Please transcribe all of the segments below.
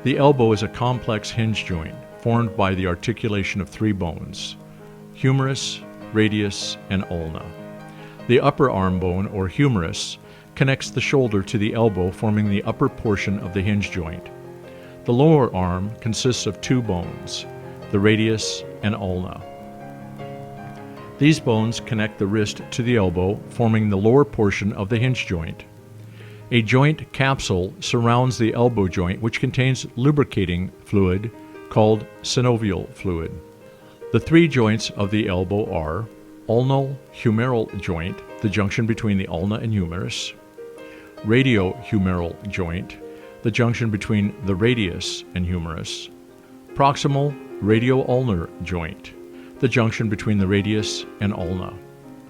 The elbow is a complex hinge joint formed by the articulation of three bones: humerus, radius, and ulna. The upper arm bone, or humerus, connects the shoulder to the elbow, forming the upper portion of the hinge joint. The lower arm consists of two bones, the radius and ulna. These bones connect the wrist to the elbow, forming the lower portion of the hinge joint. A joint capsule surrounds the elbow joint, which contains lubricating fluid called synovial fluid. The three joints of the elbow are ulno-humeral joint, the junction between the ulna and humerus; radio-humeral joint, the junction between the radius and humerus; proximal radio-ulnar joint, the junction between the radius and ulna.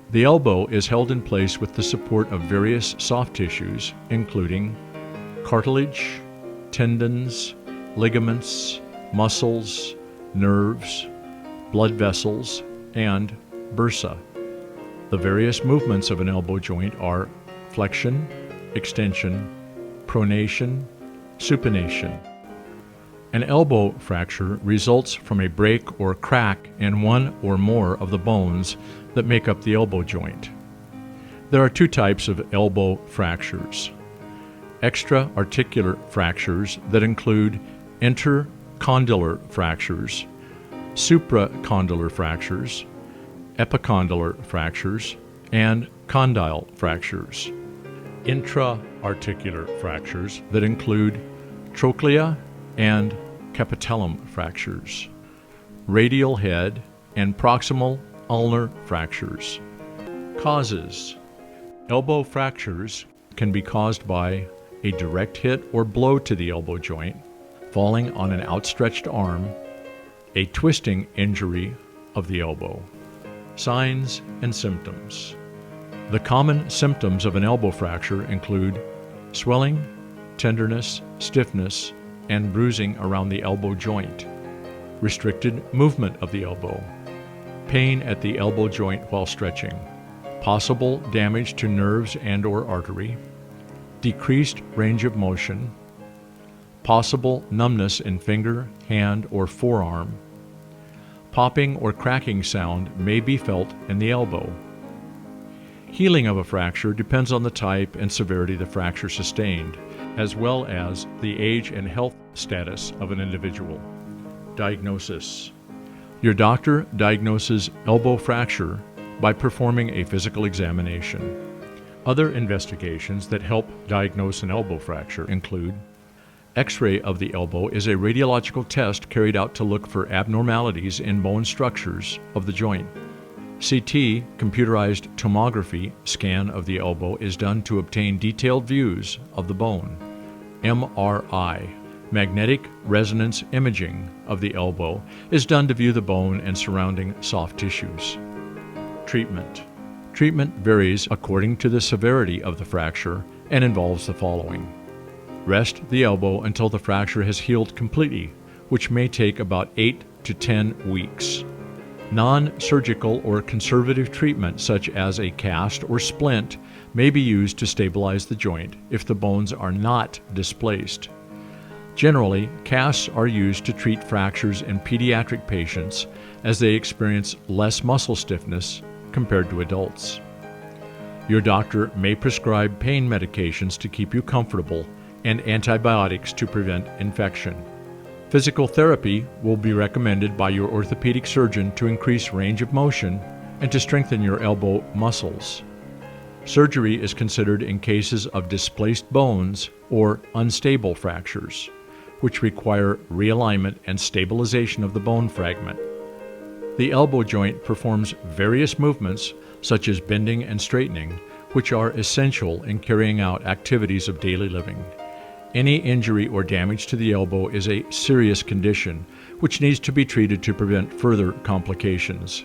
The elbow is held in place with the support of various soft tissues, including cartilage, tendons, ligaments, muscles, nerves, blood vessels, and bursa. The various movements of an elbow joint are flexion, extension, pronation, supination. An elbow fracture results from a break or crack in one or more of the bones that make up the elbow joint. There are two types of elbow fractures: extra-articular fractures that include intercondylar fractures, supracondylar fractures, epicondylar fractures, and condyle fractures. Intra-articular fractures that include trochlea and capitellum fractures, radial head and proximal ulnar fractures. Causes: elbow fractures can be caused by a direct hit or blow to the elbow joint, falling on an outstretched arm, a twisting injury of the elbow. Signs and symptoms. The common symptoms of an elbow fracture include swelling, tenderness, stiffness, and bruising around the elbow joint, restricted movement of the elbow, pain at the elbow joint while stretching, possible damage to nerves and/or artery, decreased range of motion, possible numbness in finger, hand, or forearm. Popping or cracking sound may be felt in the elbow. Healing of a fracture depends on the type and severity of the fracture sustained, as well as the age and health status of an individual. Diagnosis. Your doctor diagnoses elbow fracture by performing a physical examination. Other investigations that help diagnose an elbow fracture include: X-ray of the elbow is a radiological test carried out to look for abnormalities in bone structures of the joint. CT, computerized tomography scan of the elbow, is done to obtain detailed views of the bone. MRI, magnetic resonance imaging of the elbow, is done to view the bone and surrounding soft tissues. Treatment. Treatment varies according to the severity of the fracture and involves the following: rest the elbow until the fracture has healed completely, which may take about 8 to 10 weeks. Non-surgical or conservative treatment, such as a cast or splint, may be used to stabilize the joint if the bones are not displaced. Generally, casts are used to treat fractures in pediatric patients as they experience less muscle stiffness compared to adults. Your doctor may prescribe pain medications to keep you comfortable and antibiotics to prevent infection. Physical therapy will be recommended by your orthopedic surgeon to increase range of motion and to strengthen your elbow muscles. Surgery is considered in cases of displaced bones or unstable fractures, which require realignment and stabilization of the bone fragment. The elbow joint performs various movements, such as bending and straightening, which are essential in carrying out activities of daily living. Any injury or damage to the elbow is a serious condition, which needs to be treated to prevent further complications.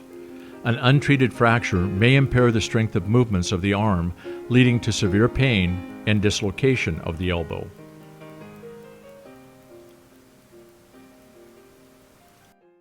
An untreated fracture may impair the strength of movements of the arm, leading to severe pain and dislocation of the elbow.